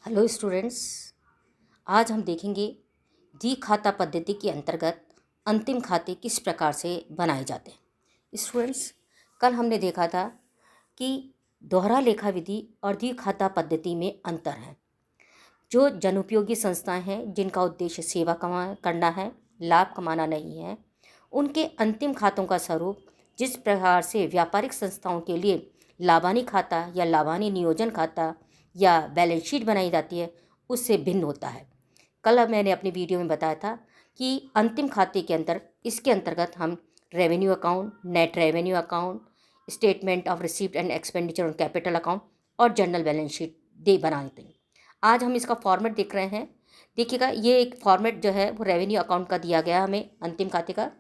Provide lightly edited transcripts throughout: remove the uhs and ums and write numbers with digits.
Hello students, आज हम देखेंगे द्वि खाता पद्धति के अंतर्गत अंतिम खाते किस प्रकार से बनाए जाते हैं। स्टूडेंट्स, कल हमने देखा था कि दोहरा लेखा विधि और द्वि खाता पद्धति में अंतर है। जो जनोपयोगी संस्थाएं हैं जिनका उद्देश्य सेवा करना है, लाभ कमाना नहीं है, उनके अंतिम खातों का स्वरूप जिस प्रकार से व्यापारिक संस्थाओं के लिए लाभानी खाता या लाभानी नियोजन खाता या बैलेंस शीट बनाई जाती है उससे भिन्न होता है। कल मैंने अपनी वीडियो में बताया था कि अंतिम खाते के इसके अंतर्गत हम revenue account, net revenue account, statement of receipt and expenditure on capital account और जनरल बैलेंस शीट बनाते हैं। आज हम इसका फॉर्मेट देख रहे हैं। देखिएगा, ये एक फॉर्मेट जो है वो रेवेन्यू अकाउंट का दिया गया हमें अंतिम खाते का।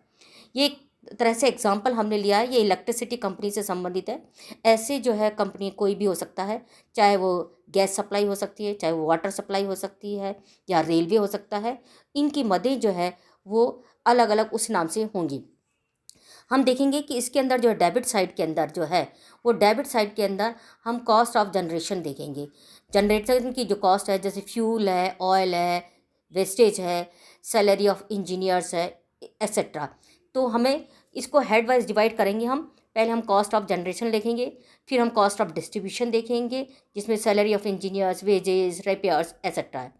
ये एक तरह से एग्जाम्पल हमने लिया है, ये इलेक्ट्रिसिटी कंपनी से संबंधित है। ऐसे जो है कंपनी कोई भी हो सकता है, चाहे वो गैस सप्लाई हो सकती है, चाहे वो वाटर सप्लाई हो सकती है या रेलवे हो सकता है। इनकी मदें जो है वो अलग अलग उस नाम से होंगी। हम देखेंगे कि इसके अंदर जो डेबिट साइड के अंदर जो है वो डेबिट साइड के अंदर हम कॉस्ट ऑफ जनरेशन देखेंगे। जनरेशन की जो कॉस्ट है, जैसे फ्यूल है, ऑयल है, वेस्टेज है, सैलरी ऑफ इंजीनियर्स है, एक्सेट्रा। तो हमें इसको हेड वाइज डिवाइड करेंगे। हम पहले हम कॉस्ट ऑफ जनरेशन देखेंगे, फिर हम कॉस्ट ऑफ डिस्ट्रीब्यूशन देखेंगे जिसमें salary of engineers, wages, repairs etcetera है।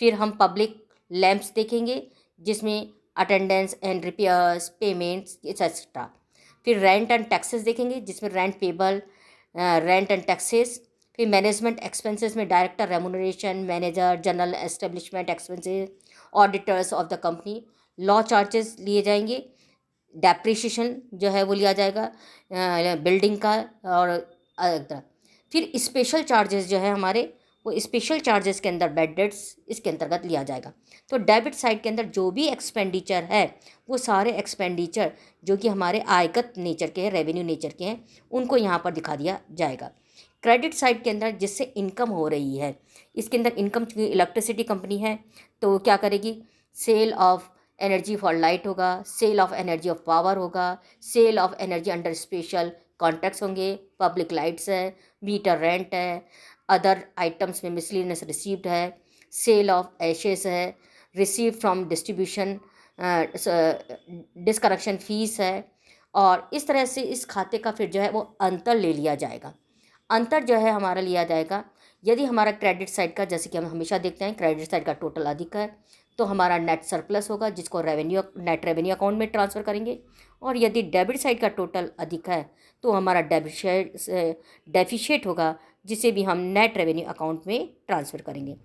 फिर हम पब्लिक लैंप्स देखेंगे जिसमें attendance and repairs, payments etcetera. फिर रेंट एंड टैक्सेस देखेंगे जिसमें rent payable, rent and taxes. फिर मैनेजमेंट एक्सपेंसेस में director remuneration, manager, general establishment expenses, auditors of the company, law charges लिए जाएंगे, डेप्रिसिएशन जो है वो लिया जाएगा बिल्डिंग का। और फिर स्पेशल चार्जेस जो है हमारे, वो स्पेशल चार्जेस के अंदर बैड डेट्स इसके अंतर्गत लिया जाएगा। तो डेबिट साइड के अंदर जो भी एक्सपेंडिचर है वो सारे एक्सपेंडिचर जो कि हमारे आयगत नेचर के हैं, रेवेन्यू नेचर के हैं, उनको यहाँ पर दिखा दिया जाएगा। क्रेडिट साइड के अंदर जिससे इनकम हो रही है, इसके अंदर इनकम, इलेक्ट्रिसिटी कंपनी है तो क्या करेगी, sale of energy for light होगा, sale of energy of power होगा, sale of energy under special contracts होंगे, पब्लिक लाइट्स है, मीटर रेंट है, अदर आइटम्स में मिसलेनियस रिसीव्ड है, सेल ऑफ एशेस है, receive from distribution, disconnection fees है। और इस तरह से इस खाते का फिर जो है वो अंतर ले लिया जाएगा। अंतर जो है हमारा लिया जाएगा, यदि हमारा क्रेडिट साइड का, जैसे कि हम हमेशा देखते हैं क्रेडिट साइड का टोटल अधिक है तो हमारा नेट सरप्लस होगा जिसको नेट रेवेन्यू अकाउंट में ट्रांसफ़र करेंगे। और यदि डेबिट साइड का टोटल अधिक है तो हमारा डेफिशिएट होगा जिसे भी हम नेट रेवेन्यू अकाउंट में ट्रांसफ़र करेंगे।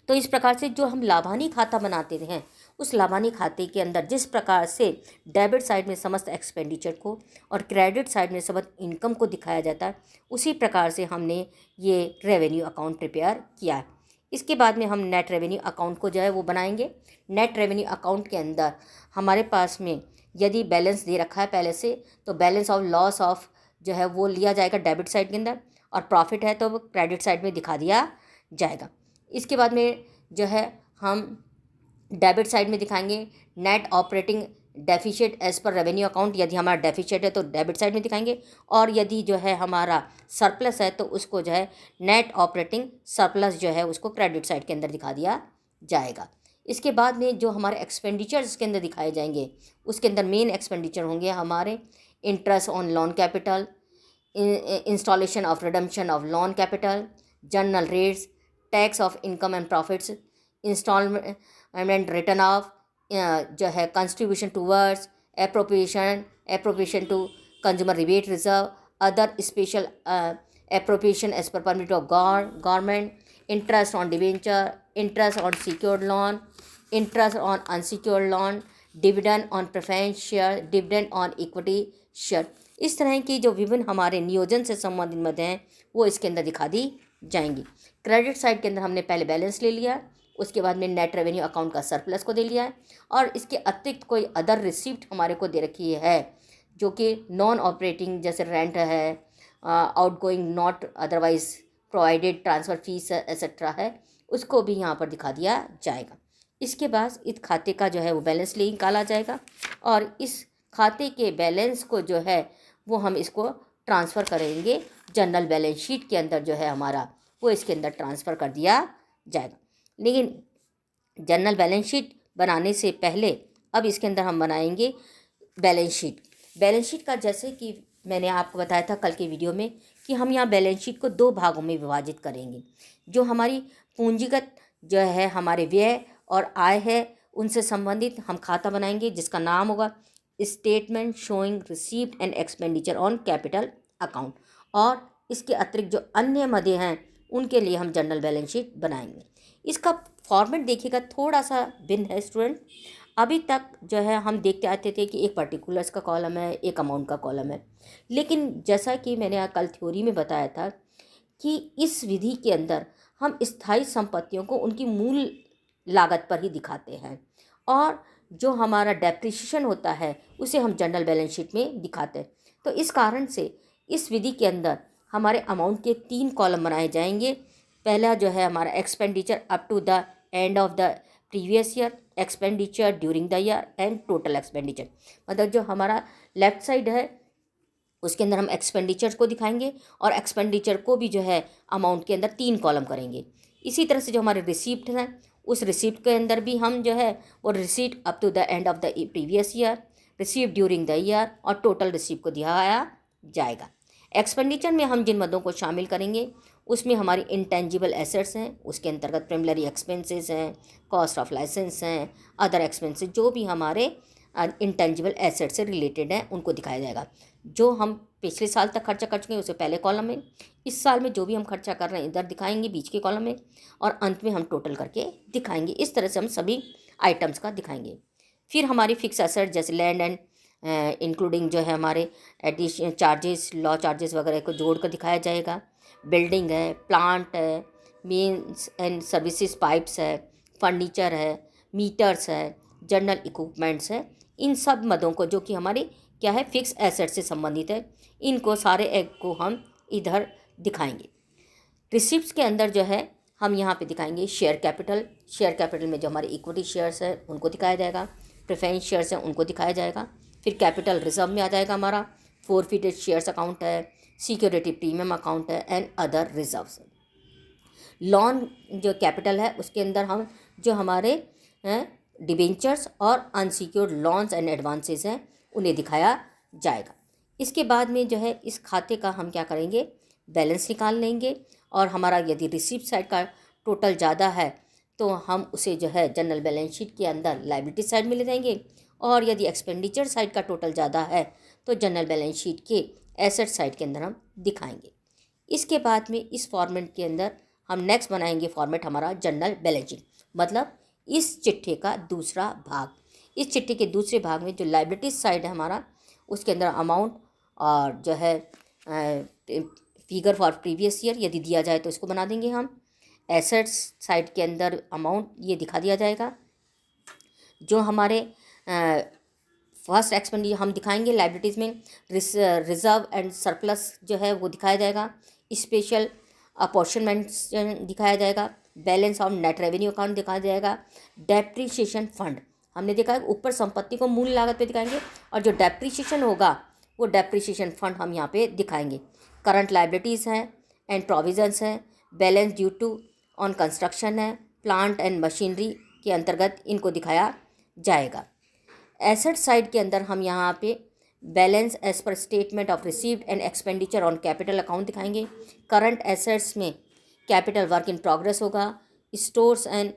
तो इस प्रकार से जो हम लाभानी खाता बनाते हैं उस लाभानी खाते के अंदर जिस प्रकार से डेबिट साइड में समस्त एक्सपेंडिचर को और क्रेडिट साइड में समस्त इनकम को दिखाया जाता है, उसी प्रकार से हमने ये रेवेन्यू अकाउंट प्रिपेयर किया है। इसके बाद में हम नेट रेवेन्यू अकाउंट को जो है वो बनाएंगे। नेट रेवेन्यू अकाउंट के अंदर हमारे पास में यदि बैलेंस दे रखा है पहले से तो बैलेंस ऑफ लॉस ऑफ जो है वो लिया जाएगा डेबिट साइड के अंदर, और प्रॉफिट है तो वो क्रेडिट साइड में दिखा दिया जाएगा। इसके बाद में जो है हम डेबिट साइड में दिखाएंगे net operating deficit as per revenue account. यदि हमारा डेफिशिएट है तो डेबिट साइड में दिखाएंगे, और यदि जो है हमारा सरप्लस है तो उसको जो है नेट ऑपरेटिंग सरप्लस जो है उसको क्रेडिट साइड के अंदर दिखा दिया जाएगा। इसके बाद में जो हमारे एक्सपेंडिचर्स के अंदर दिखाए जाएंगे उसके अंदर मेन एक्सपेंडिचर होंगे हमारे interest on loan capital, installation of redemption of loan capital, general rates, tax of income and profits, installment return of जो है contribution towards appropriation to consumer rebate reserve, other special appropriation as per permit of government, interest on debenture, interest on secured loan, interest on unsecured loan, dividend on preference share, dividend on equity share. इस तरह की जो विभिन्न हमारे नियोजन से संबंधित मदें हैं वो इसके अंदर दिखा दी जाएंगी। क्रेडिट साइड के अंदर हमने पहले बैलेंस ले लिया, उसके बाद में नेट रेवेन्यू अकाउंट का सरप्लस को दे लिया है, और इसके अतिरिक्त कोई अदर रिसिप्ट हमारे को दे रखी है जो कि नॉन ऑपरेटिंग, जैसे रेंट है, outgoing not otherwise provided transfer fees etcetera है, उसको भी यहाँ पर दिखा दिया जाएगा। इसके बाद इस खाते का जो है वो बैलेंस ले निकाला जाएगा, और इस खाते के बैलेंस को जो है वो हम इसको ट्रांसफ़र करेंगे जनरल बैलेंस शीट के अंदर जो है हमारा वो इसके अंदर ट्रांसफ़र कर दिया जाएगा। लेकिन जनरल बैलेंस शीट बनाने से पहले अब इसके अंदर हम बनाएंगे बैलेंस शीट। बैलेंस शीट का जैसे कि मैंने आपको बताया था कल के वीडियो में कि हम यहाँ बैलेंस शीट को 2 भागों में विभाजित करेंगे। जो हमारी पूंजीगत जो है हमारे व्यय और आय है उनसे संबंधित हम खाता बनाएंगे जिसका नाम होगा statement showing received and expenditure on capital account. और इसके अतिरिक्त जो अन्य मदे हैं उनके लिए हम जनरल बैलेंस शीट बनाएंगे। इसका फॉर्मेट देखिएगा थोड़ा सा भिन्न है स्टूडेंट। अभी तक जो है हम देखते आते थे कि एक पर्टिकुलर्स का कॉलम है, एक अमाउंट का कॉलम है। लेकिन जैसा कि मैंने कल थ्योरी में बताया था कि इस विधि के अंदर हम स्थायी संपत्तियों को उनकी मूल लागत पर ही दिखाते हैं और जो हमारा डेप्रिसिएशन होता है उसे हम जनरल बैलेंस शीट में दिखाते हैं। तो इस कारण से इस विधि के अंदर हमारे अमाउंट के 3 कॉलम बनाए जाएंगे। पहला जो है हमारा expenditure up to the end of the previous year, expenditure during the year and total expenditure. मतलब जो हमारा लेफ्ट साइड है उसके अंदर हम एक्सपेंडिचर को दिखाएंगे और एक्सपेंडिचर को भी जो है अमाउंट के अंदर 3 कॉलम करेंगे। इसी तरह से जो हमारे रिसीप्ट हैं उस रिसीप्ट के अंदर भी हम जो है वो receipt up to the end of the previous year, receipt during the year और टोटल रिसीप्ट को दिखाया जाएगा। एक्सपेंडिचर में हम जिन मदों को शामिल करेंगे उसमें हमारी इंटेंजिबल एसेट्स हैं, उसके अंतर्गत प्राइमरी एक्सपेंसेस हैं, कॉस्ट ऑफ लाइसेंस हैं, अदर एक्सपेंसेस जो भी हमारे इंटेंजिबल एसेट से रिलेटेड हैं उनको दिखाया जाएगा। जो हम पिछले साल तक खर्चा कर चुके हैं उसे पहले कॉलम में, इस साल में जो भी हम खर्चा कर रहे हैं इधर दिखाएंगे बीच के कॉलम में और अंत में हम टोटल करके दिखाएंगे। इस तरह से हम सभी आइटम्स का दिखाएंगे। फिर हमारी फिक्स एसेट जैसे लैंड एंड इंक्लूडिंग जो है हमारे एडिशन चार्जेस, लॉ चार्जेस वगैरह को जोड़ कर दिखाया जाएगा। बिल्डिंग है, प्लांट है, मेन्स एंड सर्विसेज पाइप्स है, फर्नीचर है, मीटर्स है, जनरल इक्विपमेंट्स है, इन सब मदों को जो कि हमारी क्या है फिक्स एसेट से संबंधित है, इनको सारे एक को हम इधर दिखाएंगे। रिसिप्ट्स के अंदर जो है हम यहाँ पे दिखाएंगे शेयर कैपिटल। शेयर कैपिटल में जो हमारे इक्विटी शेयर्स है उनको दिखाया जाएगा, प्रेफरेंस शेयर्स हैं उनको दिखाया जाएगा। फिर कैपिटल रिजर्व में आ जाएगा हमारा फोरफिटेड शेयर्स अकाउंट है, सिक्योरिटी प्रीमियम अकाउंट है एंड अदर रिजर्व्स है। लॉन जो कैपिटल है उसके अंदर हम जो हमारे डिबेंचर्स और अनसिक्योर्ड लॉन्स एंड एडवांसेस हैं उन्हें दिखाया जाएगा। इसके बाद में जो है इस खाते का हम क्या करेंगे बैलेंस निकाल लेंगे और हमारा यदि रिसीप्ट साइड का टोटल ज़्यादा है तो हम उसे जो है जनरल बैलेंस शीट के अंदर लायबिलिटी साइड में ले जाएंगे और यदि एक्सपेंडिचर साइड का टोटल ज़्यादा है तो जनरल बैलेंस शीट के एसेट साइड के अंदर हम दिखाएंगे। इसके बाद में इस फॉर्मेट के अंदर हम नेक्स्ट बनाएंगे फॉर्मेट हमारा जनरल बैलेंस शीट, मतलब इस चिट्ठे का दूसरा भाग। इस चिट्ठे के दूसरे भाग में जो लायबिलिटीज साइड है हमारा उसके अंदर अमाउंट और जो है फिगर फॉर प्रीवियस ईयर यदि दिया जाए तो इसको बना देंगे हम। एसेट्स साइड के अंदर अमाउंट ये दिखा दिया जाएगा। जो हमारे फर्स्ट एक्सपेंडिचर हम दिखाएंगे लायबिलिटीज़ में रिजर्व एंड सरप्लस जो है वो दिखाया जाएगा। स्पेशल अपॉर्चनमेंट दिखाया जाएगा। Balance of net revenue account दिखाया जाएगा। डेप्रीशिएशन फंड हमने देखा है ऊपर संपत्ति को मूल लागत पे दिखाएंगे और जो डेप्रीशिएशन होगा वो डेप्रीशिएशन फंड हम यहाँ पे दिखाएंगे। करंट लायबिलिटीज़ हैं एंड प्रोविजंस हैं। Balance due to on construction है, प्लांट एंड मशीनरी के अंतर्गत इनको दिखाया जाएगा। एसेट साइड के अंदर हम यहाँ पे balance as per statement of received and expenditure on capital account दिखाएंगे। करंट एसेट्स में कैपिटल वर्क इन प्रोग्रेस होगा, स्टोर्स एंड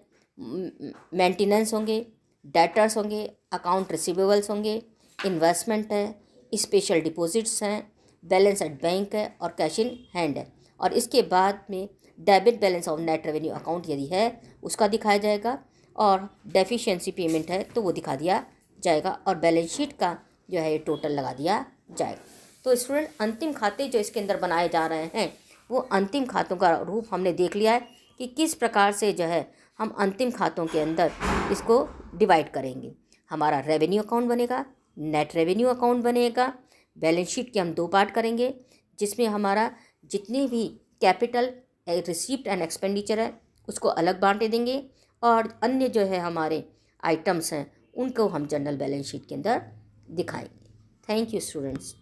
मेंटेनेंस होंगे, डेटर्स होंगे, अकाउंट रिसीवेबल्स होंगे, इन्वेस्टमेंट है, स्पेशल डिपॉजिट्स हैं, बैलेंस एट बैंक है और कैश इन हैंड है। और इसके बाद में debit balance of net revenue account यदि है उसका दिखाया जाएगा और डेफिशिएंसी पेमेंट है तो वो दिखा दिया जाएगा और बैलेंस शीट का जो है टोटल लगा दिया जाएगा। तो स्टूडेंट अंतिम खाते जो इसके अंदर बनाए जा रहे हैं वो अंतिम खातों का रूप हमने देख लिया है कि किस प्रकार से जो है हम अंतिम खातों के अंदर इसको डिवाइड करेंगे। हमारा रेवेन्यू अकाउंट बनेगा, नेट रेवेन्यू अकाउंट बनेगा। बैलेंस शीट के हम 2 पार्ट करेंगे जिसमें हमारा जितने भी कैपिटल रिसीप्ट एंड एक्सपेंडिचर है उसको अलग बांटे देंगे और अन्य जो है हमारे आइटम्स हैं उनको हम जनरल बैलेंस शीट के अंदर दिखाएंगे। Thank you students.